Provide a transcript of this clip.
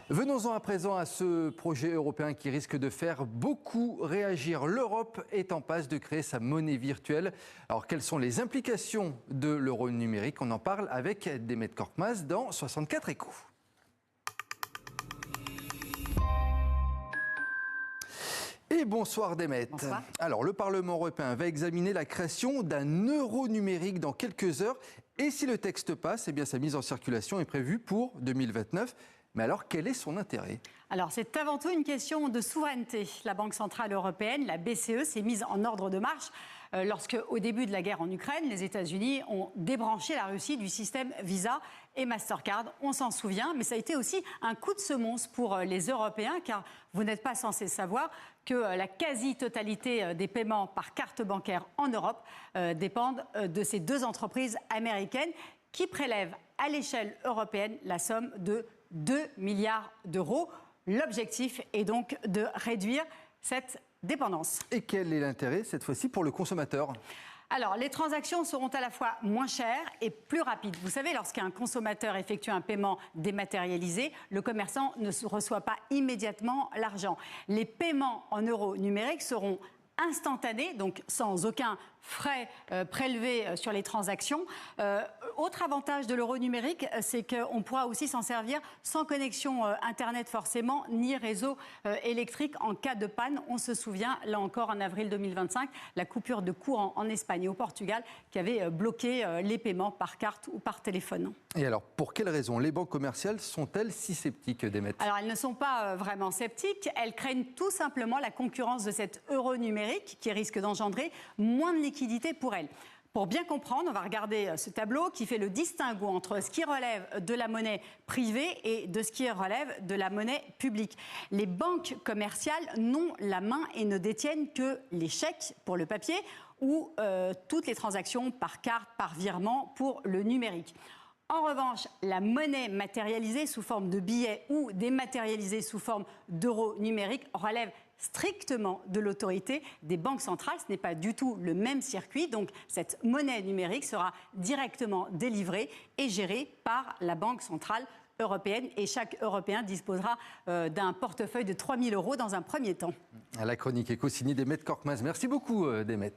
Venons-en à présent à ce projet européen qui risque de faire beaucoup réagir. L'Europe est en passe de créer sa monnaie virtuelle. Alors, quelles sont les implications de l'euro numérique? On en parle avec Demet Korkmaz dans 64 Échos. Et bonsoir Demet. Bonsoir. Alors, le Parlement européen va examiner la création d'un euro numérique dans quelques heures. Et si le texte passe, eh bien, sa mise en circulation est prévue pour 2029. Mais alors, quel est son intérêt? Alors, c'est avant tout une question de souveraineté. La Banque centrale européenne, la BCE, s'est mise en ordre de marche lorsque, au début de la guerre en Ukraine, les États-Unis ont débranché la Russie du système Visa et Mastercard. On s'en souvient, mais ça a été aussi un coup de semonce pour les Européens, car vous n'êtes pas censé savoir que la quasi-totalité des paiements par carte bancaire en Europe dépendent de ces deux entreprises américaines qui prélèvent à l'échelle européenne la somme de 2 milliards d'euros. L'objectif est donc de réduire cette dépendance. Et quel est l'intérêt cette fois-ci pour le consommateur? Alors, les transactions seront à la fois moins chères et plus rapides. Vous savez, lorsqu'un consommateur effectue un paiement dématérialisé, le commerçant ne reçoit pas immédiatement l'argent. Les paiements en euros numériques seront instantanés, donc sans aucun frais prélevés sur les transactions. Autre avantage de l'euro numérique, c'est qu'on pourra aussi s'en servir sans connexion Internet forcément, ni réseau électrique en cas de panne. On se souvient, là encore, en avril 2025, la coupure de courant en Espagne et au Portugal qui avait bloqué les paiements par carte ou par téléphone. Et alors, pour quelles raisons les banques commerciales sont-elles si sceptiques, Demet? Alors, elles ne sont pas vraiment sceptiques. Elles craignent tout simplement la concurrence de cet euro numérique qui risque d'engendrer moins de liquidité pour elles. Pour bien comprendre, on va regarder ce tableau qui fait le distinguo entre ce qui relève de la monnaie privée et de ce qui relève de la monnaie publique. Les banques commerciales n'ont la main et ne détiennent que les chèques pour le papier ou toutes les transactions par carte, par virement pour le numérique. En revanche, la monnaie matérialisée sous forme de billets ou dématérialisée sous forme d'euros numériques relève strictement de l'autorité des banques centrales. Ce n'est pas du tout le même circuit. Donc, cette monnaie numérique sera directement délivrée et gérée par la Banque centrale européenne. Et chaque Européen disposera d'un portefeuille de 3 000 € dans un premier temps. La chronique est co-signée Demet Korkmaz. Merci beaucoup, Demet.